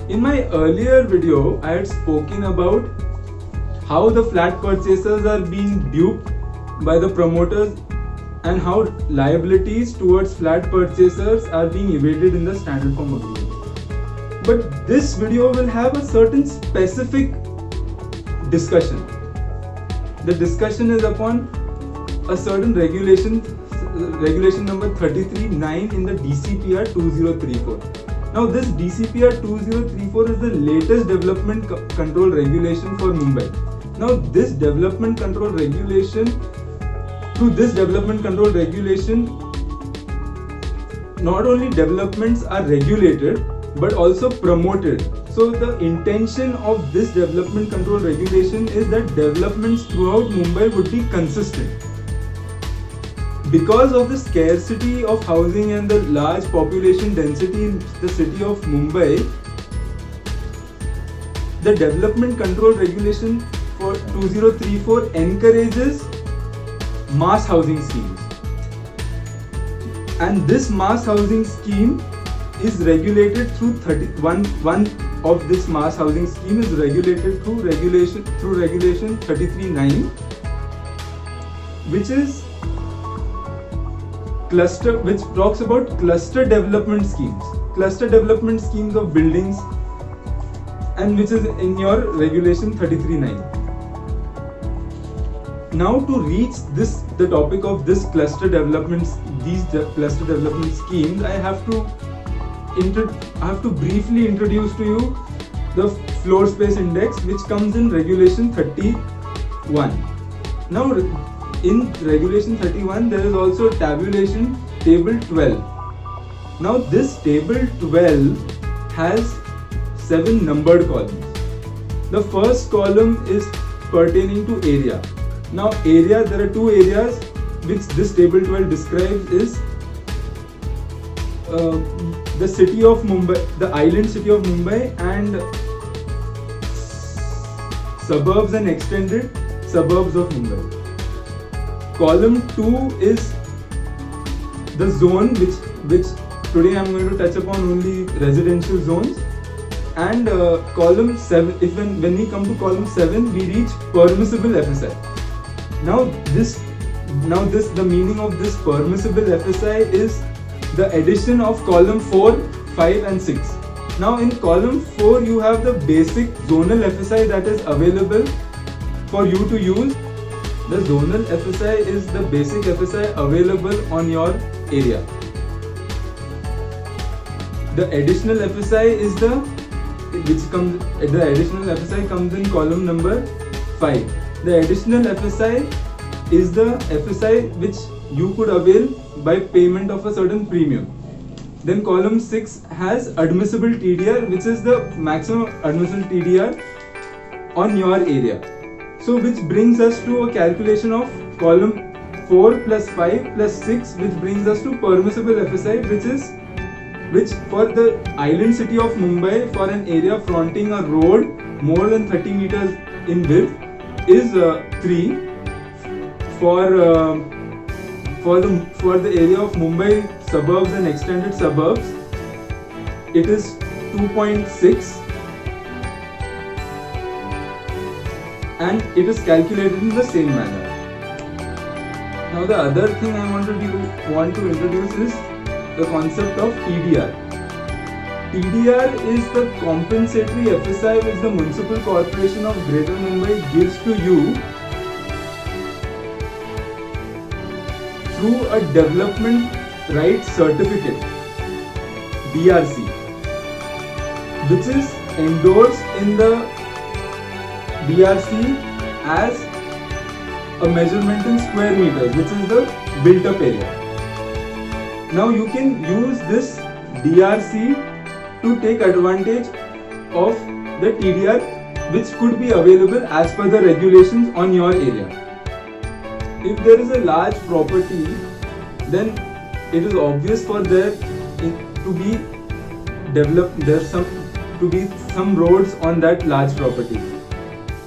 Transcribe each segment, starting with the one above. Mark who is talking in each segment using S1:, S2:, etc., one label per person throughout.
S1: In my earlier video, I had spoken about how the flat purchasers are being duped by the promoters and how liabilities towards flat purchasers are being evaded in the standard form agreement. But this video will have a certain specific discussion. The discussion is upon a certain regulation number 33(9) in the DCPR 2034. Now this DCPR 2034 is the latest development control regulation for Mumbai. Now this development control regulation, not only developments are regulated but also promoted. So the intention of this development control regulation is that developments throughout Mumbai would be consistent. Because of the scarcity of housing and the large population density in the city of Mumbai, the development control regulation for 2034 encourages mass housing schemes. And this mass housing scheme is regulated through one of this mass housing scheme is regulated through regulation 33(9), which talks about cluster development schemes of buildings, and which is in your regulation 33(9). Now to reach the topic of these cluster development schemes, I have to briefly introduce to you the floor space index, which comes in regulation 31. Now in regulation 31 there is also tabulation table 12. Now this table 12 has 7 numbered columns. The first column is pertaining to area. Now area, there are 2 areas which this table 12 describes is the city of Mumbai, the island city of Mumbai, and suburbs and extended suburbs of Mumbai. Column 2 is the zone which today I am going to touch upon only residential zones, and column 7, when we come to column 7 we reach permissible FSI. Now the meaning of this permissible FSI is the addition of column 4, 5 and 6. Now in column 4 you have the basic zonal FSI that is available for you to use. The zonal FSI is the basic FSI available on your area. The additional FSI is the additional FSI comes in column number 5. The additional FSI is the FSI which you could avail by payment of a certain premium. Then column 6 has admissible TDR, which is the maximum admissible TDR on your area. So which brings us to a calculation of column 4 plus 5 plus 6, which brings us to permissible FSI, which for the island city of Mumbai, for an area fronting a road more than 30 meters in width, is 3. For the area of Mumbai suburbs and extended suburbs, it is 2.6, and it is calculated in the same manner. Now the other thing I want to introduce is the concept of TDR. TDR is the compensatory FSI which the Municipal Corporation of Greater Mumbai gives to you through a development rights certificate, DRC, which is endorsed in the DRC as a measurement in square meters, which is the built up area. Now you can use this DRC to take advantage of the TDR which could be available as per the regulations on your area. If there is a large property, then it is obvious for there to be developed, to be some roads on that large property.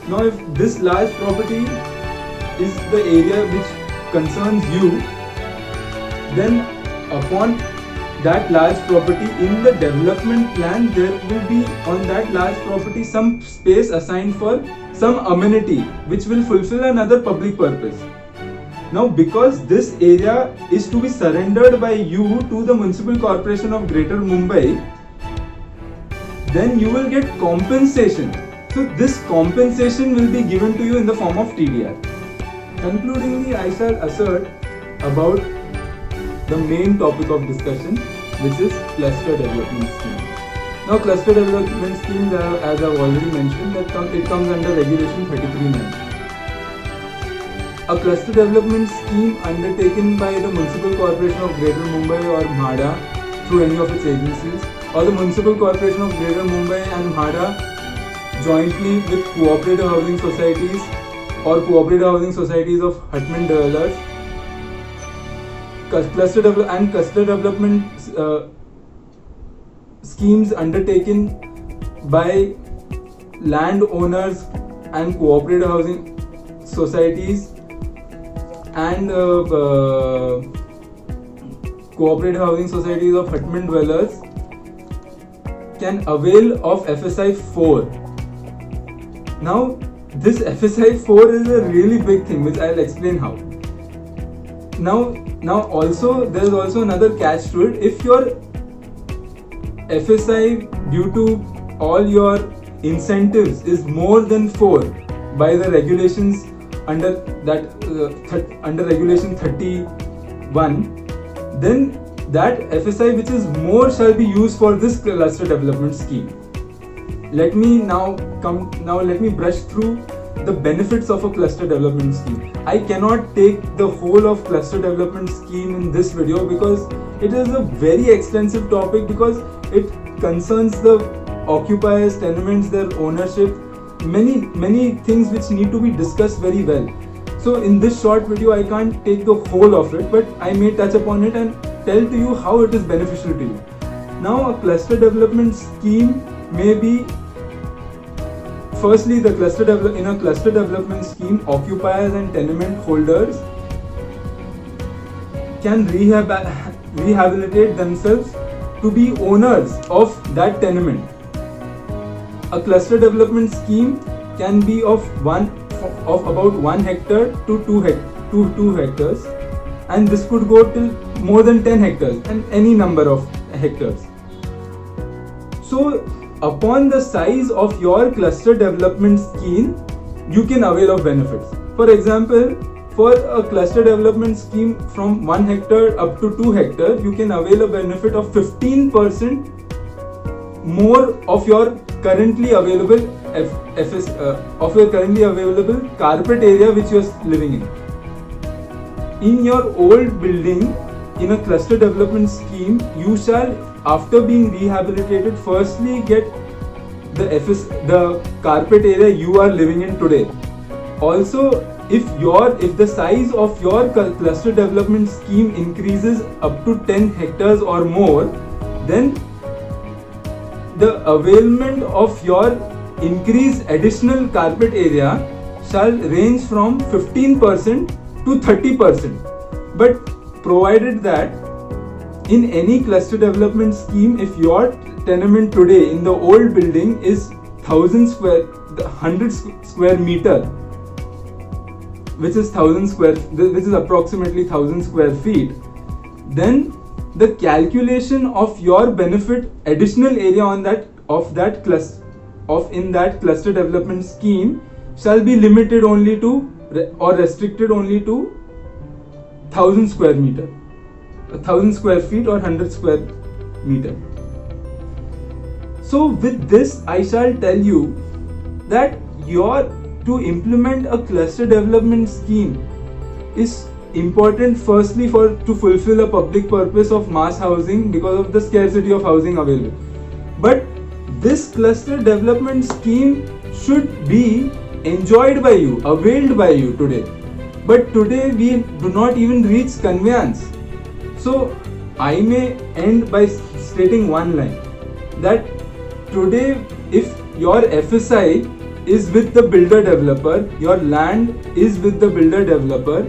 S1: Now if this large property is the area which concerns you, then upon that large property, in the development plan there will be on that large property some space assigned for some amenity which will fulfill another public purpose. Now because this area is to be surrendered by you to the Municipal Corporation of Greater Mumbai, then you will get compensation. So this compensation will be given to you in the form of TDR. Concludingly, I shall assert about the main topic of discussion, which is cluster development scheme. Now cluster development scheme, as I've already mentioned, it comes under regulation 33(9). A cluster development scheme undertaken by the Municipal Corporation of Greater Mumbai or MHADA through any of its agencies, or the Municipal Corporation of Greater Mumbai and MHADA jointly with cooperative housing societies or cooperative housing societies of Hutman developers, cluster development schemes undertaken by landowners and cooperative housing societies and cooperative housing societies of Hutman dwellers can avail of FSI 4. Now this FSI 4 is a really big thing, which I'll explain how. Now also there is also another catch to it. If your FSI, due to all your incentives, is more than 4 by the regulations under that under regulation 31, then that FSI which is more shall be used for this cluster development scheme. Let me brush through the benefits of a cluster development scheme. I cannot take the whole of cluster development scheme in this video because it is a very extensive topic, because it concerns the occupiers, tenements, their ownership, many things which need to be discussed very well. So in this short video I can't take the whole of it, but I may touch upon it and tell to you how it is beneficial to you. Now a cluster development scheme may be, firstly, in a cluster development scheme, occupiers and tenement holders can rehabilitate themselves to be owners of that tenement. A cluster development scheme can be of about 1 hectare to 2 hectares, and this could go till more than 10 hectares and any number of hectares. So upon the size of your cluster development scheme, you can avail of benefits. For example, for a cluster development scheme from 1 hectare up to 2 hectares, you can avail a benefit of 15% more of your currently available carpet area which you are living in. In your old building, in a cluster development scheme, you shall, after being rehabilitated, firstly get the carpet area you are living in today. Also, if the size of your cluster development scheme increases up to 10 hectares or more, then the availment of your increased additional carpet area shall range from 15% to 30%. But provided that in any cluster development scheme, if your tenement today in the old building is 100 square meter, which is approximately 1000 square feet, then the calculation of your benefit additional area in that cluster development scheme shall be limited only to or restricted only to 1000 square meter, 1000 square feet or 100 square meter. So with this, I shall tell you that to implement a cluster development scheme is important, firstly to fulfill a public purpose of mass housing because of the scarcity of housing available. But this cluster development scheme should be enjoyed by you, availed by you today. But today we do not even reach conveyance. So I may end by stating one line, that today if your FSI is with the builder developer, your land is with the builder developer,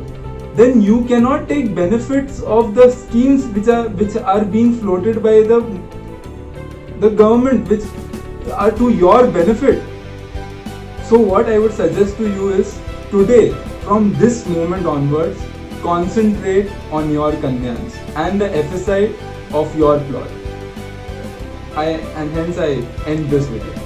S1: then you cannot take benefits of the schemes which are being floated by the government, which are to your benefit. So what I would suggest to you is, today, from this moment onwards, concentrate on your Kanyans and the FSI of your plot. And hence I end this video.